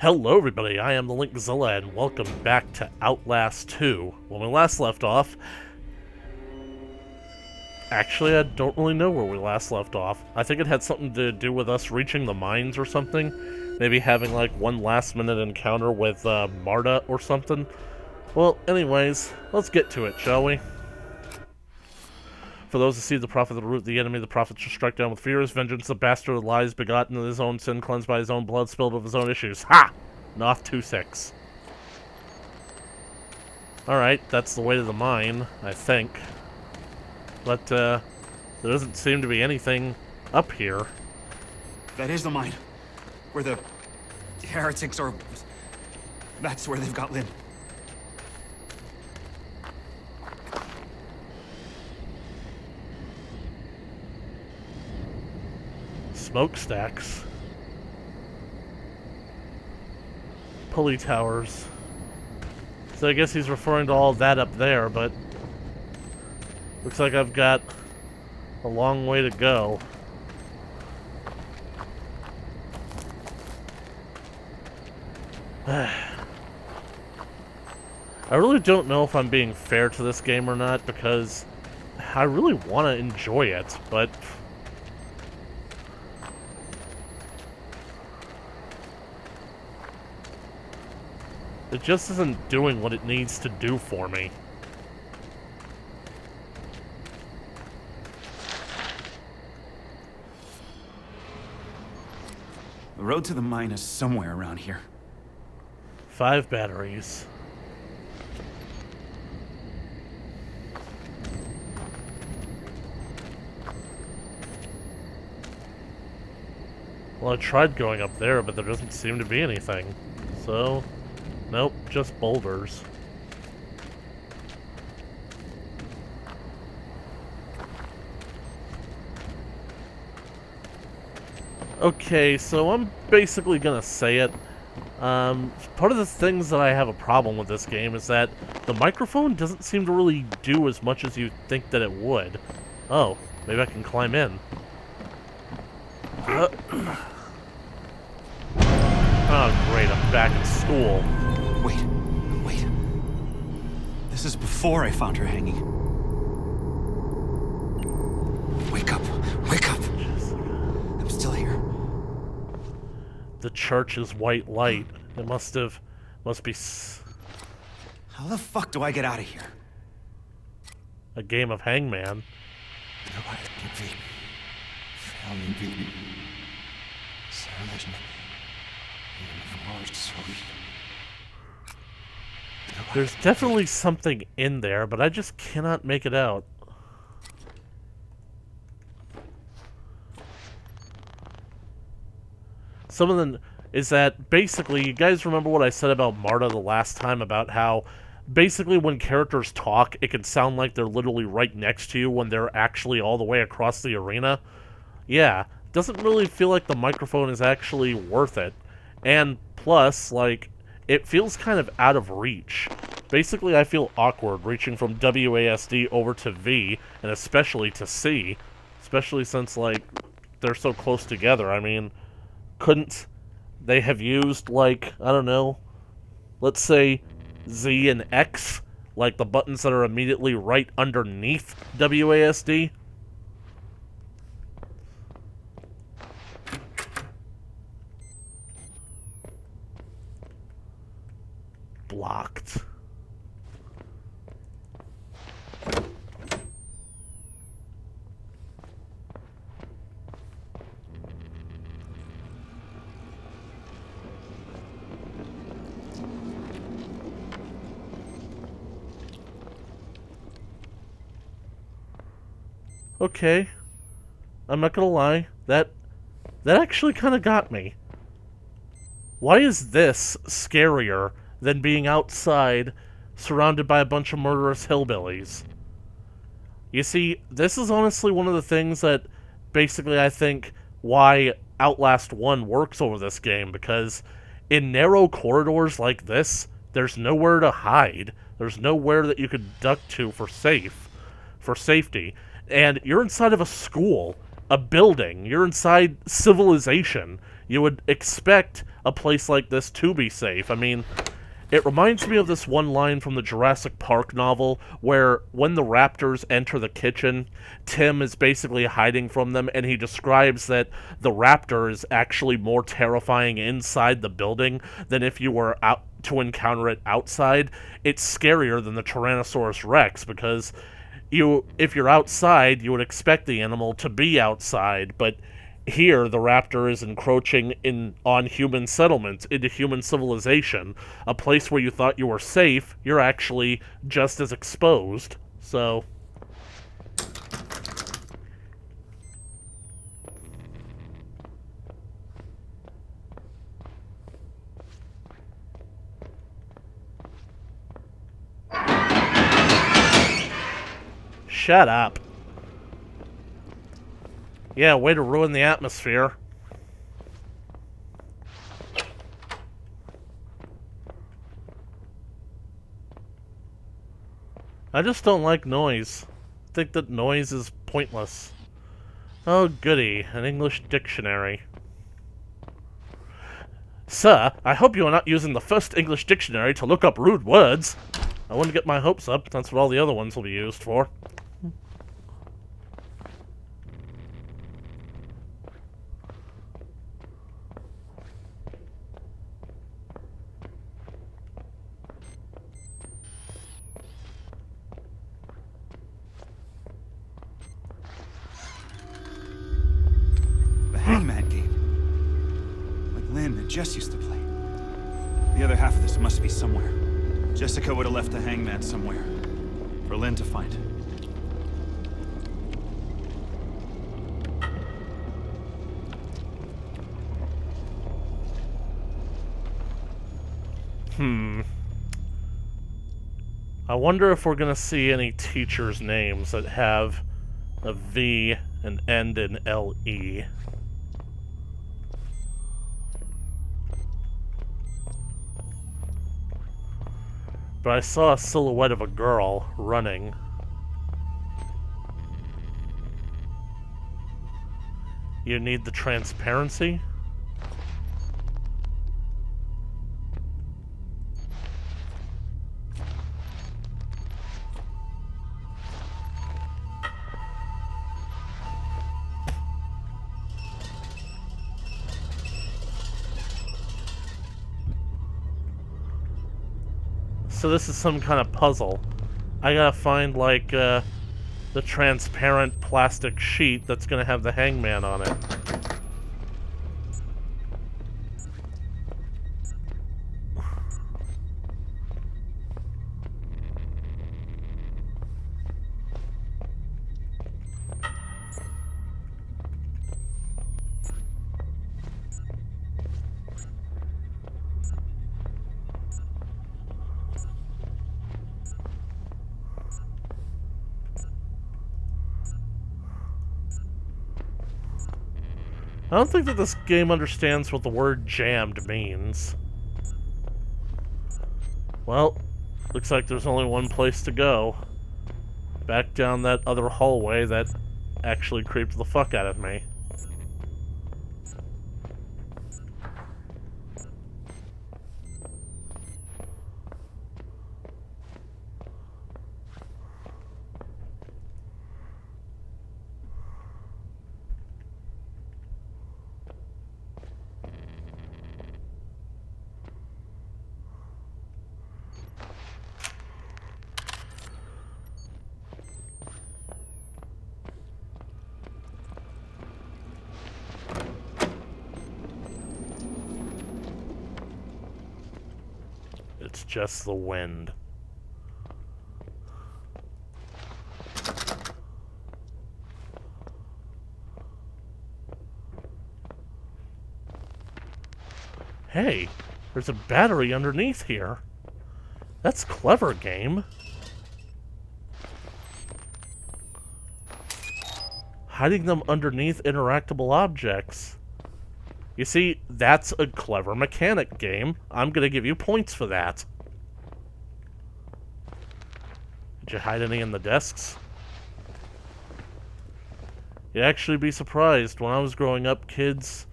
Hello everybody, I am the Linkzilla and welcome back to Outlast 2. When we last left off... Actually, I don't really know where we last left off. I think it had something to do with us reaching the mines or something. Maybe having like one last minute encounter with Marta or something. Well, anyways, let's get to it, shall we? For those who see the prophet of the root, the enemy, the prophet shall strike down with furious vengeance, the bastard of lies, begotten of his own sin, cleansed by his own blood, spilled of his own issues. Ha! Noth 2-6. Alright, that's the way to the mine, I think. But, there doesn't seem to be anything up here. That is the mine. Where the heretics are... That's where they've got Lynn. Smokestacks. Pulley towers. So I guess he's referring to all that up there, but... Looks like I've got a long way to go. I really don't know if I'm being fair to this game or not, because I really want to enjoy it, but... It just isn't doing what it needs to do for me. The road to the mine is somewhere around here. 5 batteries. Well, I tried going up there, but there doesn't seem to be anything. So... Nope, just boulders. Okay, so I'm basically gonna say it. Part of the things that I have a problem with this game is that the microphone doesn't seem to really do as much as you think that it would. Oh, maybe I can climb in. Oh, great, I'm back in school. Wait. This is before I found her hanging. Wake up. I'm still here. The church's white light. It must be How the fuck do I get out of here? a game of Hangman. There's definitely something in there, but I just cannot make it out. Some of them is that basically, you guys remember what I said about Marta the last time about how basically when characters talk, it can sound like they're literally right next to you when they're actually all the way across the arena? Yeah, doesn't really feel like the microphone is actually worth it. And plus, like, it feels kind of out of reach. Basically, I feel awkward reaching from WASD over to V, and especially to C. Especially since, like, they're so close together. I mean, couldn't they have used, like, I don't know, let's say Z and X? Like the buttons that are immediately right underneath WASD? Blocked. Okay. I'm not gonna lie. That actually kind of got me. Why is this scarier than being outside, surrounded by a bunch of murderous hillbillies? You see, this is honestly one of the things that basically I think why Outlast 1 works over this game, because in narrow corridors like this, there's nowhere to hide. There's nowhere that you could duck to for safety. And you're inside of a school, a building, you're inside civilization. You would expect a place like this to be safe. I mean, it reminds me of this one line from the Jurassic Park novel where when the raptors enter the kitchen, Tim is basically hiding from them, and he describes that the raptor is actually more terrifying inside the building than if you were out to encounter it outside. It's scarier than the Tyrannosaurus Rex because if you're outside, you would expect the animal to be outside, but here the raptor is encroaching on human settlements, into human civilization. A place where you thought you were safe, you're actually just as exposed. So shut up. Yeah, way to ruin the atmosphere. I just don't like noise. I think that noise is pointless. Oh, goody, an English dictionary. Sir, I hope you are not using the first English dictionary to look up rude words. I wouldn't get my hopes up. That's what all the other ones will be used for. Hangman game. Like Lynn and Jess used to play. The other half of this must be somewhere. Jessica would have left the hangman somewhere. For Lynn to find. I wonder if we're gonna see any teachers' names that have a V and end in LE. But I saw a silhouette of a girl running. You need the transparency? So this is some kind of puzzle. I gotta find, like, the transparent plastic sheet that's gonna have the hangman on it. I don't think that this game understands what the word jammed means. Well, looks like there's only one place to go. Back down that other hallway that actually creeped the fuck out of me. It's just the wind. Hey, there's a battery underneath here. That's clever, game. Hiding them underneath interactable objects. You see, that's a clever mechanic, game. I'm gonna give you points for that. Did you hide any in the desks? You'd actually be surprised. When I was growing up, kids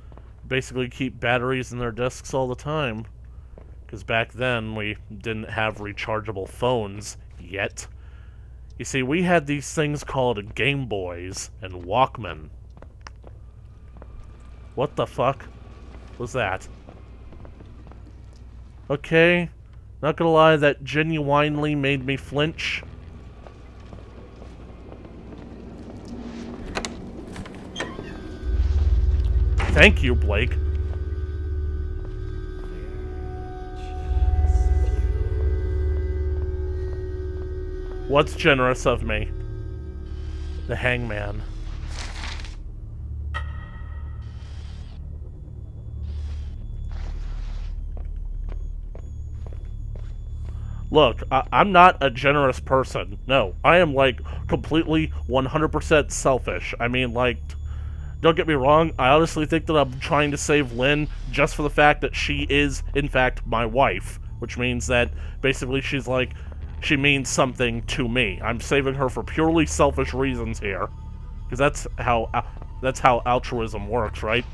basically keep batteries in their discs all the time. Because back then, we didn't have rechargeable phones yet. You see, we had these things called Game Boys and Walkman. What the fuck was that? Okay, not gonna lie, that genuinely made me flinch. Thank you, Blake. What's generous of me? The hangman. Look, I'm not a generous person. No, I am, like, completely 100% selfish. I mean, like, don't get me wrong, I honestly think that I'm trying to save Lynn just for the fact that she is, in fact, my wife. Which means that, basically, she's like, she means something to me. I'm saving her for purely selfish reasons here. Because that's how altruism works, right?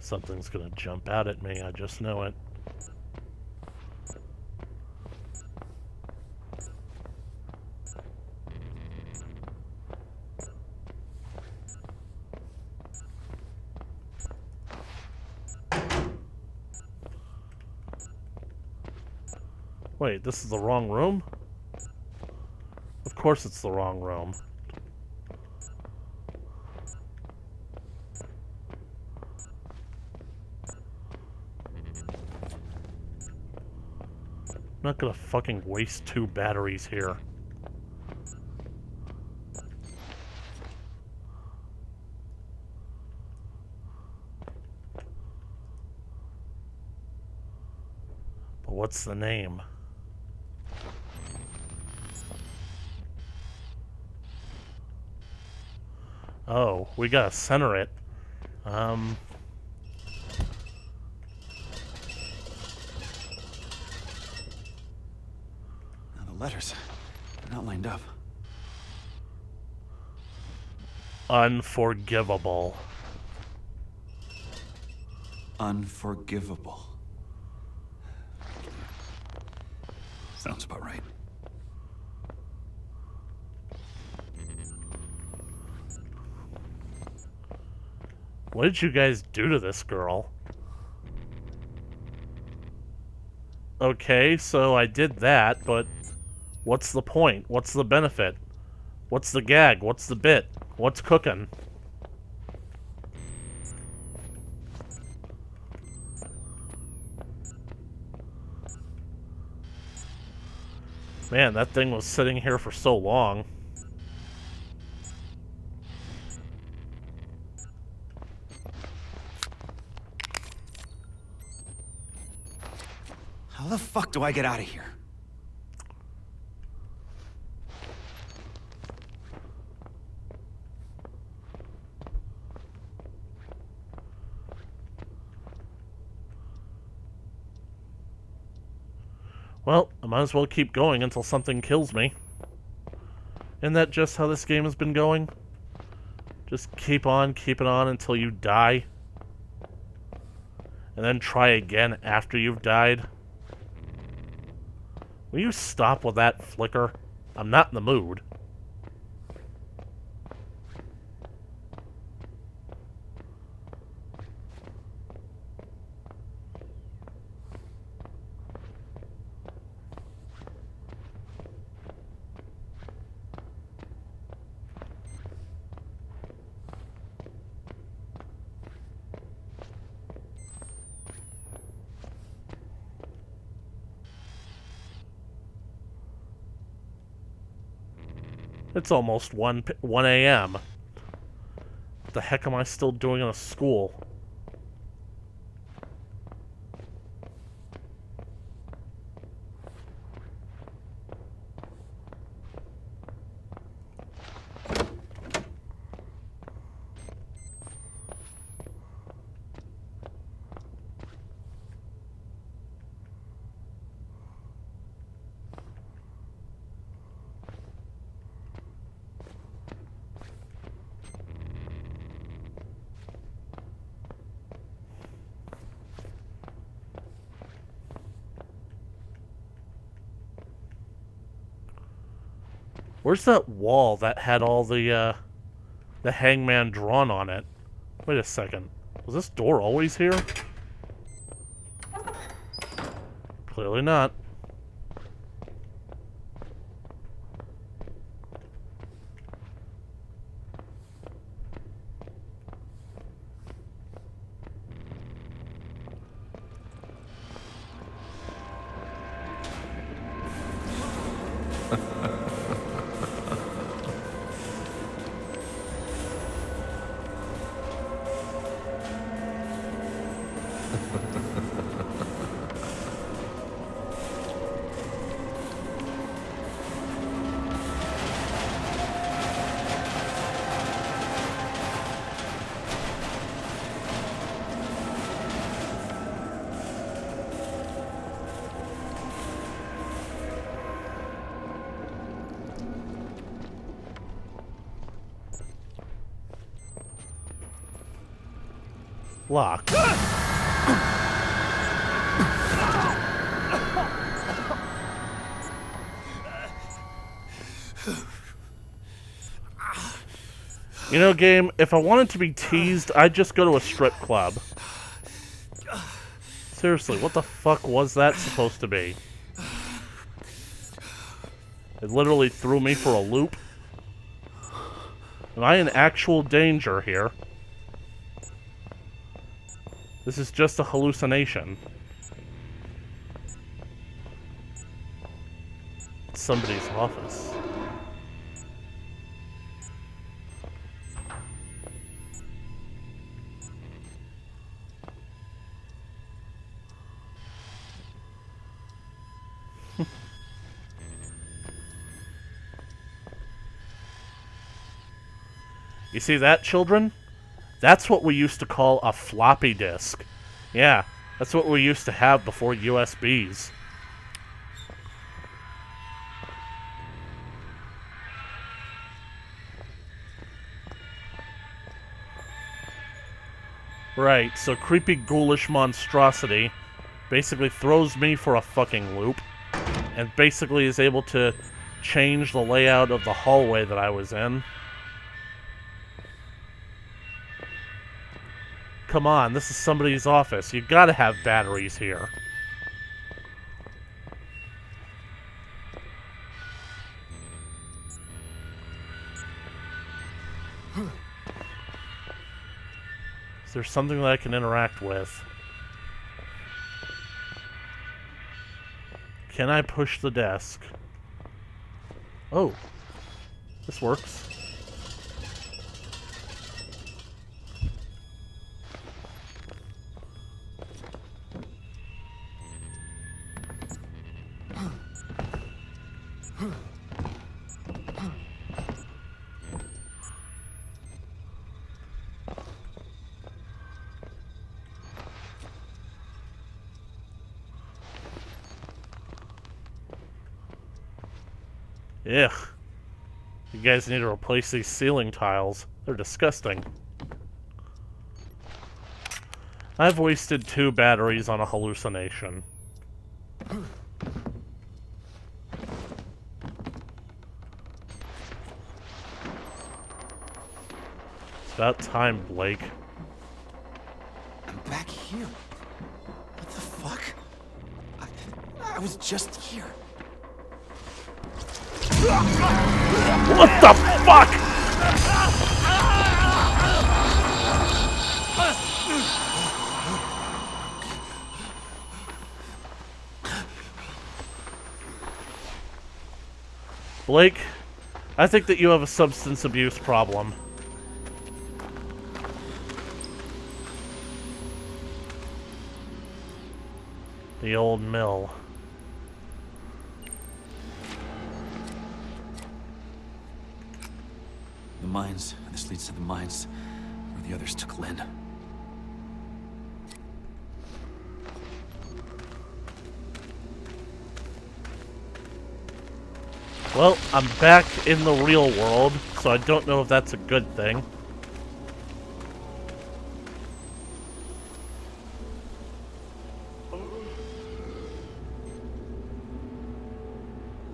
Something's gonna jump out at me, I just know it. Wait, this is the wrong room? Of course it's the wrong room. I'm not gonna fucking waste 2 batteries here. But what's the name? Oh, we gotta center it. Now the letters, they're not lined up. Unforgivable. Unforgivable. Sounds about right. What did you guys do to this girl? Okay, so I did that, but what's the point? What's the benefit? What's the gag? What's the bit? What's cooking? Man, that thing was sitting here for so long. How the fuck do I get out of here? Well, I might as well keep going until something kills me. Isn't that just how this game has been going? Just keep on keeping on until you die. And then try again after you've died. Will you stop with that flicker? I'm not in the mood. It's almost 1 a.m. What the heck am I still doing in a school? Where's that wall that had all the hangman drawn on it? Wait a second. Was this door always here? Clearly not. Lock. You know, game, if I wanted to be teased, I'd just go to a strip club. Seriously, what the fuck was that supposed to be? It literally threw me for a loop. Am I in actual danger here? This is just a hallucination. It's somebody's office. You see that, children? That's what we used to call a floppy disk. Yeah, that's what we used to have before USBs. Right, so creepy ghoulish monstrosity basically throws me for a fucking loop and basically is able to change the layout of the hallway that I was in. Come on, this is somebody's office. You gotta have batteries here. Is there something that I can interact with? Can I push the desk? Oh. This works. Ugh. You guys need to replace these ceiling tiles. They're disgusting. I've wasted 2 batteries on a hallucination. It's about time, Blake. I'm back here. What the fuck? I was just here. What the fuck? Blake, I think that you have a substance abuse problem. The old mill. The mines. This leads to the mines where the others took Lynn. Well, I'm back in the real world, so I don't know if that's a good thing.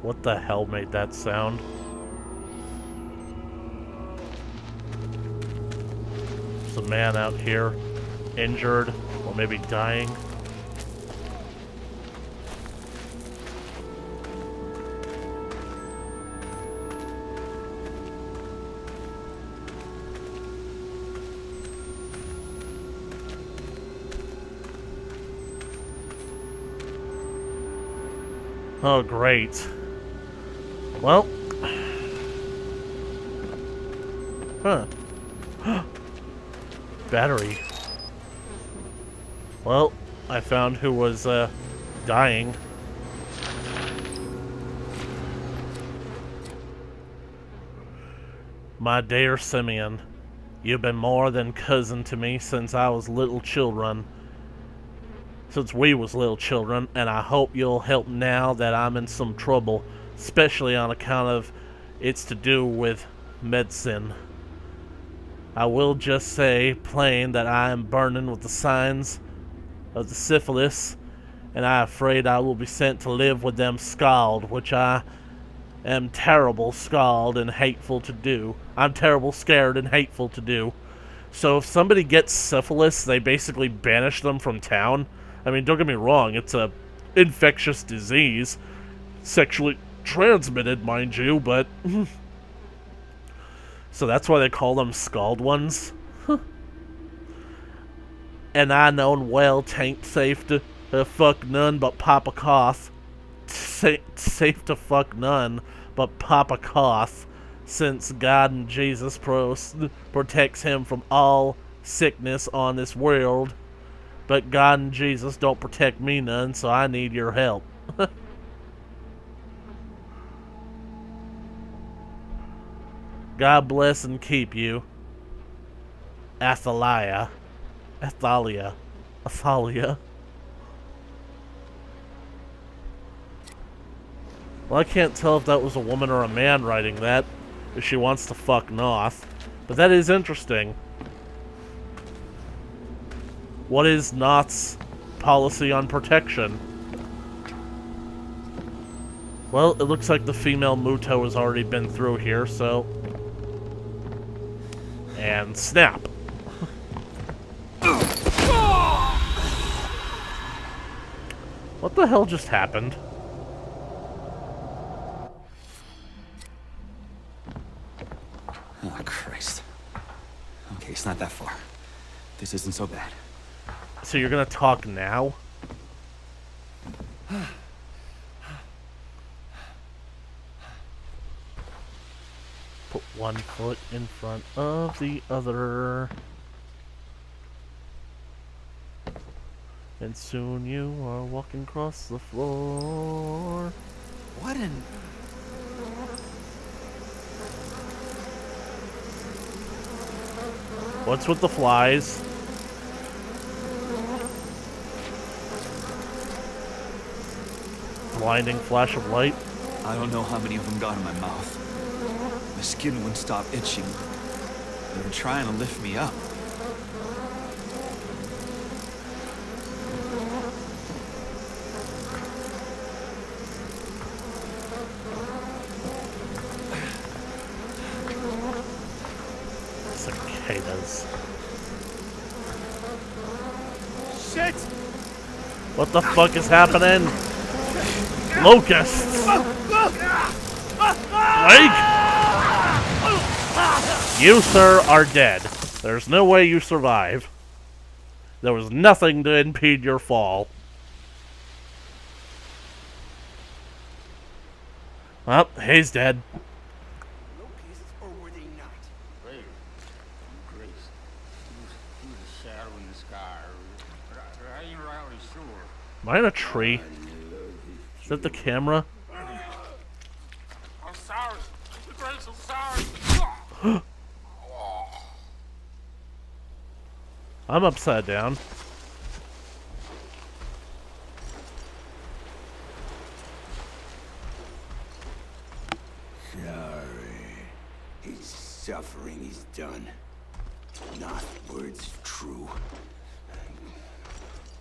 What the hell made that sound? There's a man out here, injured, or maybe dying. Oh, great. Well. Huh. Battery. Well, I found who was, dying. My dear Simeon, you've been more than cousin to me since I was little children. Since we was little children, and I hope you'll help now that I'm in some trouble, especially on account of it's to do with medicine. I will just say plain that I am burning with the signs of the syphilis, and I am afraid I will be sent to live with them scald, which I am terrible scald and hateful to do. I'm terrible scared and hateful to do. So if somebody gets syphilis, they basically banish them from town. I mean, don't get me wrong, it's a infectious disease, sexually transmitted, mind you, but so that's why they call them scald ones. And I known well tain't safe to fuck none but Papa Cough. Safe to fuck none but Papa Cough, since God and Jesus protects him from all sickness on this world. But God and Jesus don't protect me none, so I need your help. God bless and keep you. Athalia. Athalia. Athalia. Well, I can't tell if that was a woman or a man writing that, if she wants to fuck Noth. But that is interesting. What is Noth's policy on protection? Well, it looks like the female Muto has already been through here, so... And snap. What the hell just happened? Oh, Christ. Okay, it's not that far. This isn't so bad. So you're gonna talk now? Put one foot in front of the other. And soon you are walking across the floor. What in... What's with the flies? Blinding flash of light. I don't know how many of them got in my mouth. My skin wouldn't stop itching. They were trying to lift me up. Cicadas. Shit! What the fuck is happening? Locusts! Blake! You, sir, are dead. There's no way you survive. There was nothing to impede your fall. Well, he's dead. Locusts, or were they not? Later, Grace. He was a shadow in the sky, but I ain't really sure. Am I in a tree? Is that the camera? I'm sorry. Grace, I'm sorry. I'm upside down. Sorry. His suffering is done. Not words true.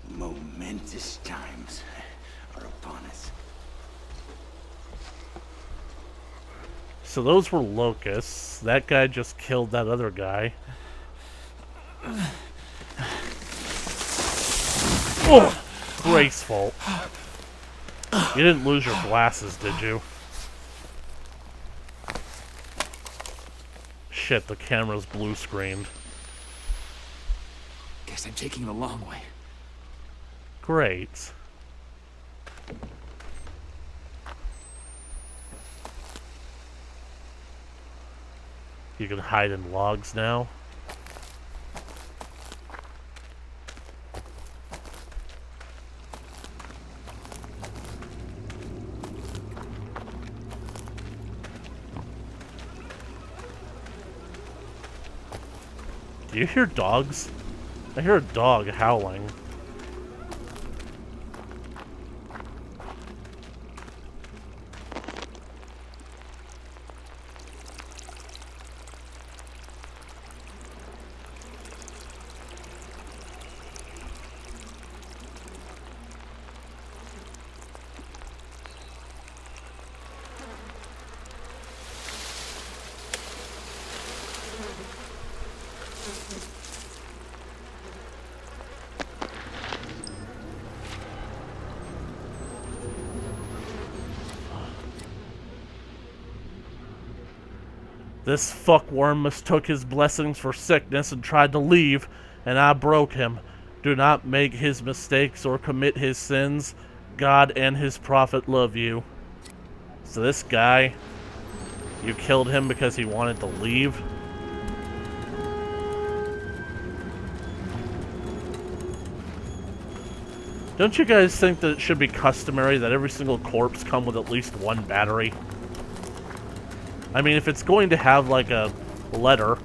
Momentous times are upon us. So those were locusts. That guy just killed that other guy. Oh, graceful. You didn't lose your glasses, did you? Shit, the camera's blue screened. Guess I'm taking the long way. Great. You can hide in logs now. Do you hear dogs? I hear a dog howling. This fuckworm mistook his blessings for sickness and tried to leave, and I broke him. Do not make his mistakes or commit his sins. God and his prophet love you. So this guy, you killed him because he wanted to leave? Don't you guys think that it should be customary that every single corpse come with at least one battery? I mean, if it's going to have, like, a letter...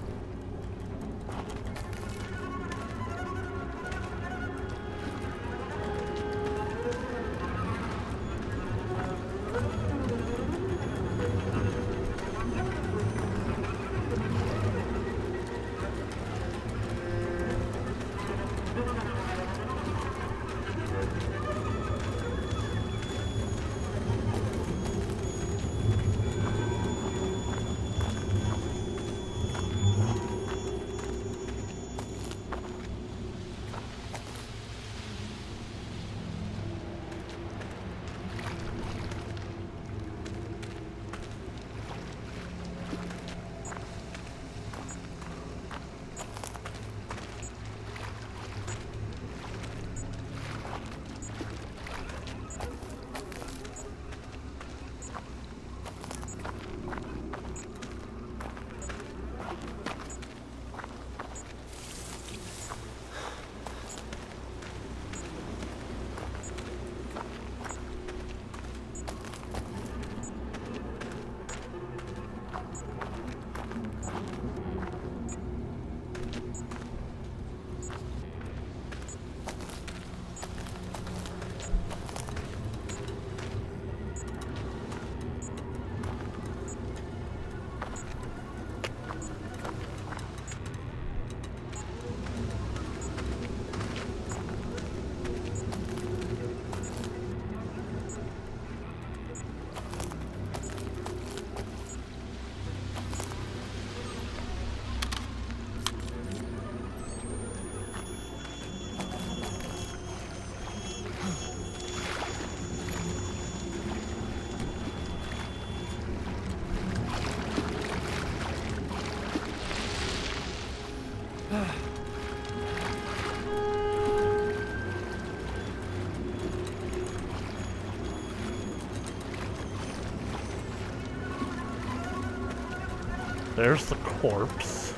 There's the corpse.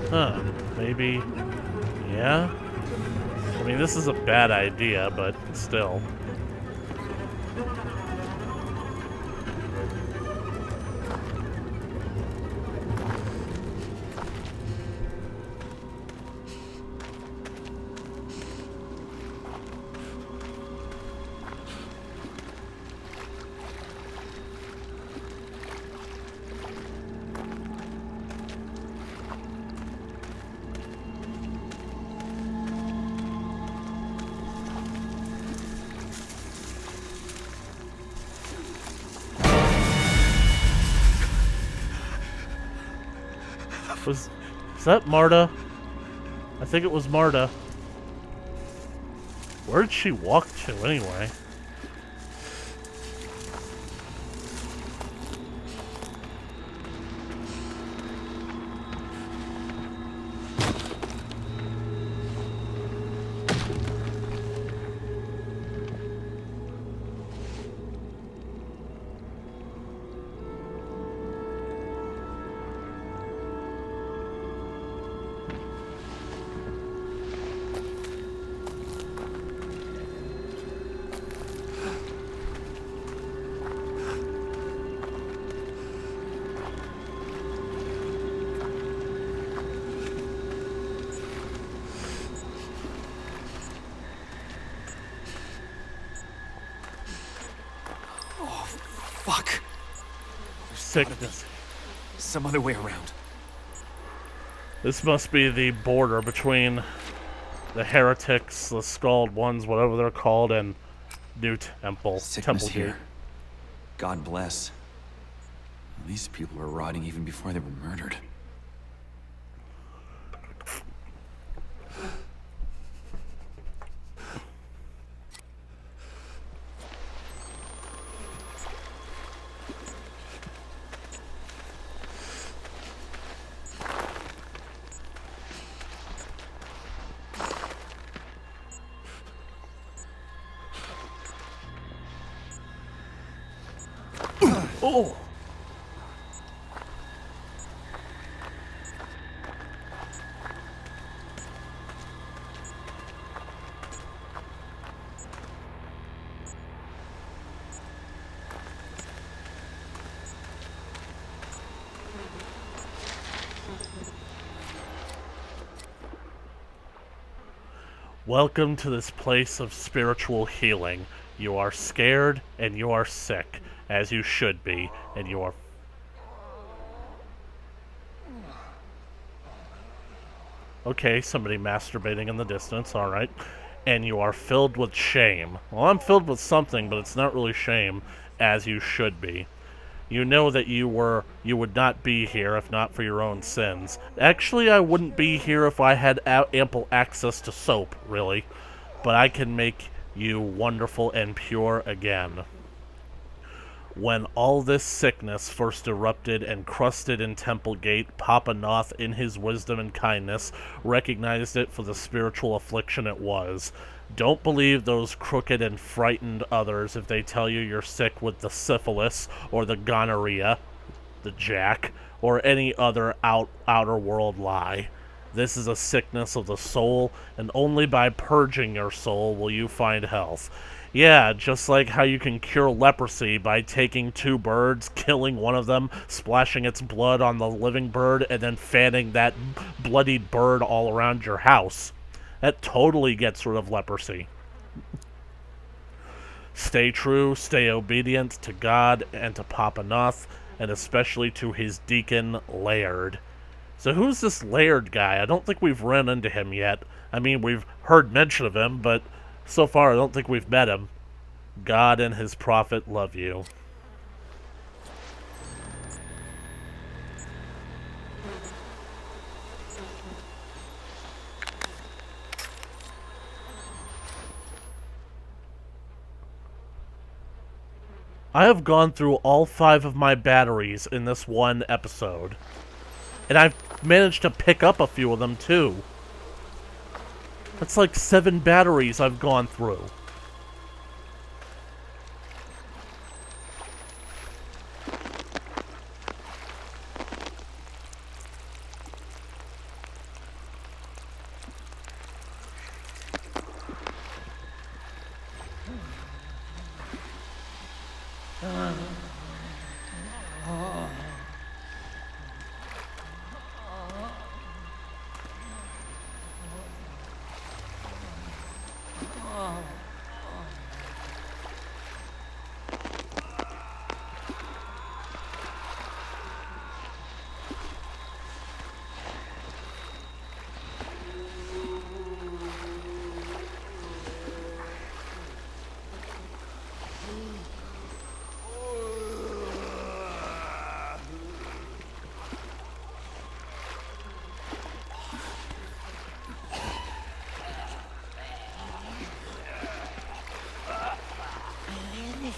Huh, maybe... yeah? I mean, this is a bad idea, but still. Is that Marta? I think it was Marta. Where did she walk to, anyway? Fuck. Sickness. Some other way around. This must be the border between the heretics, the scald ones, whatever they're called, and New Temple. Sickness Temple here. Gate. God bless. These people were rotting even before they were murdered. Oh! Welcome to this place of spiritual healing. You are scared and you are sick, as you should be, and you are... Okay, somebody masturbating in the distance, alright. And you are filled with shame. Well, I'm filled with something, but it's not really shame, as you should be. You know that you would not be here if not for your own sins. Actually, I wouldn't be here if I had ample access to soap, really. But I can make you wonderful and pure again. When all this sickness first erupted and crusted in Temple Gate, Papa Noth, in his wisdom and kindness, recognized it for the spiritual affliction it was. Don't believe those crooked and frightened others if they tell you you're sick with the syphilis, or the gonorrhea, the jack, or any other outer world lie. This is a sickness of the soul, and only by purging your soul will you find health. Yeah, just like how you can cure leprosy by taking two birds, killing one of them, splashing its blood on the living bird, and then fanning that bloodied bird all around your house. That totally gets rid of leprosy. Stay true, stay obedient to God and to Papa Noth, and especially to his deacon, Laird. So who's this Laird guy? I don't think we've run into him yet. I mean, we've heard mention of him, but so far I don't think we've met him. God and his prophet love you. I have gone through all 5 of my batteries in this one episode. And I've managed to pick up a few of them, too. That's like 7 batteries I've gone through.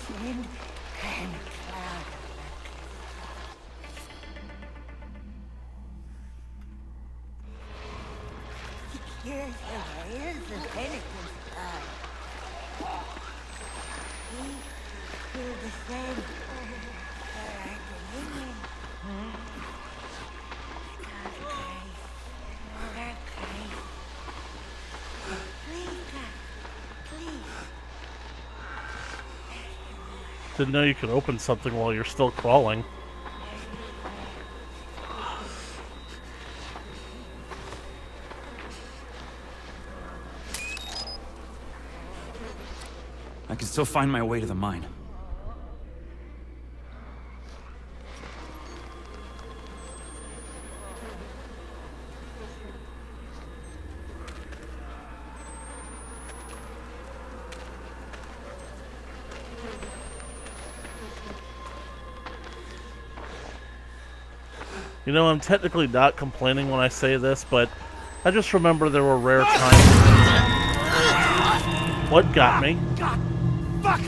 wind and cloud. Here's the Pelican's cloud. We feel the same for our dominion. Our grace. Please, God, please. Didn't know you could open something while you're still crawling. I can still find my way to the mine. You know, I'm technically not complaining when I say this, but I just remember there were rare times. What got me? God! Fuck!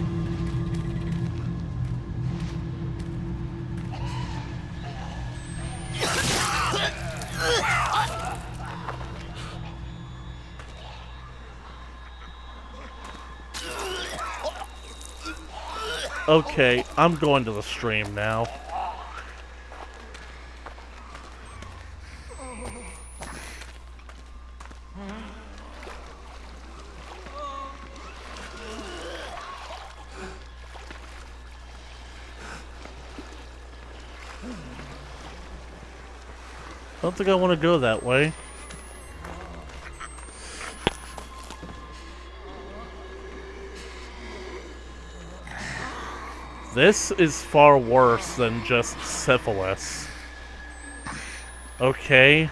Okay, I'm going to the stream now. I don't think I want to go that way. This is far worse than just syphilis. Okay,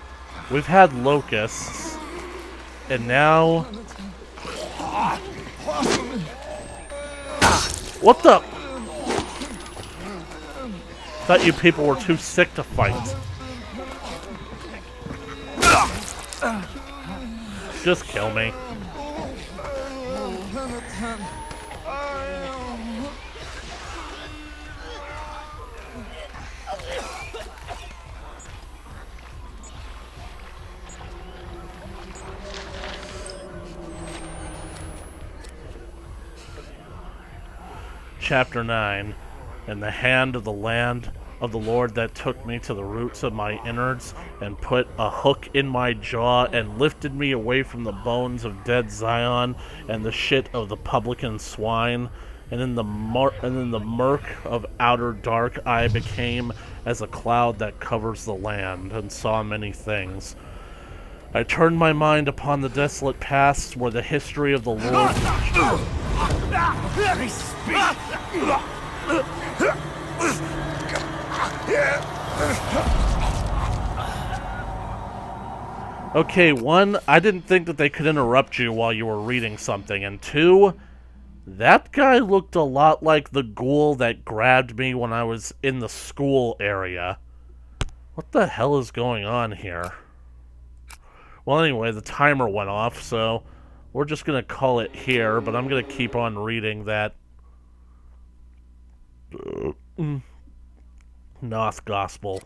we've had locusts, and now... What the? Thought you people were too sick to fight. Just kill me. Chapter 9. In the hand of the land of the Lord that took me to the roots of my innards, and put a hook in my jaw, and lifted me away from the bones of dead Zion, and the shit of the publican swine, and in the murk of outer dark I became as a cloud that covers the land, and saw many things. I turned my mind upon the desolate past, where the history of the Lord... Okay, one, I didn't think that they could interrupt you while you were reading something, and two, that guy looked a lot like the ghoul that grabbed me when I was in the school area. What the hell is going on here? Well, anyway, the timer went off, so we're just gonna call it here, but I'm gonna keep on reading that Noth Gospel.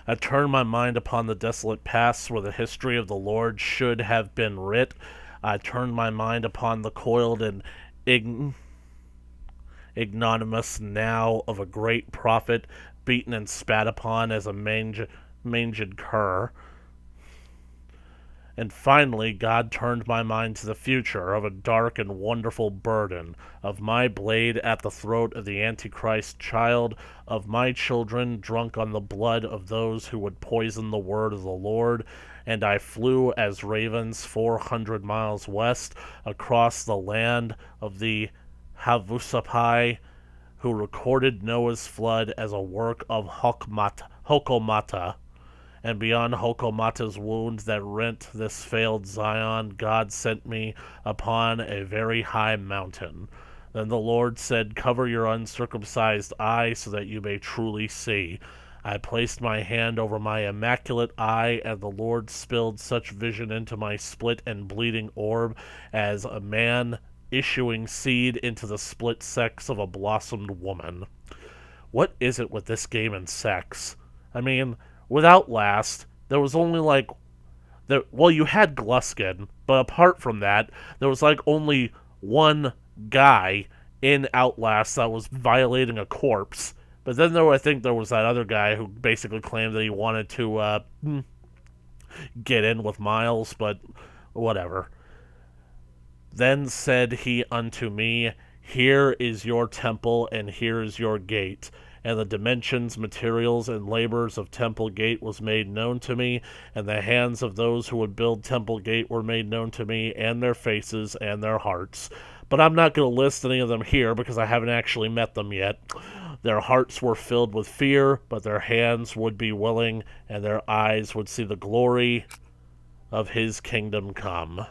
I turned my mind upon the desolate paths where the history of the Lord should have been writ. I turned my mind upon the coiled and ignominious now of a great prophet, beaten and spat upon as a manged cur. And finally, God turned my mind to the future of a dark and wonderful burden, of my blade at the throat of the Antichrist child, of my children drunk on the blood of those who would poison the word of the Lord. And I flew as ravens 400 miles west across the land of the Havusapai, who recorded Noah's flood as a work of Hokomata. And beyond Hokomata's wounds that rent this failed Zion, God sent me upon a very high mountain. Then the Lord said, "Cover your uncircumcised eye so that you may truly see." I placed my hand over my immaculate eye, and the Lord spilled such vision into my split and bleeding orb as a man issuing seed into the split sex of a blossomed woman. What is it with this game and sex? I mean, with Outlast, there was only like well, you had Gluskin, but apart from that, there was like only one guy in Outlast that was violating a corpse. But then I think there was that other guy who basically claimed that he wanted to get in with Miles, but whatever. Then said he unto me, "Here is your temple, and here is your gate. And the dimensions, materials, and labors of Temple Gate was made known to me, and the hands of those who would build Temple Gate were made known to me, and their faces, and their hearts. But I'm not going to list any of them here, because I haven't actually met them yet. Their hearts were filled with fear, but their hands would be willing, and their eyes would see the glory of his kingdom come."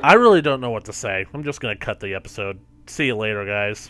I really don't know what to say. I'm just going to cut the episode. See you later, guys.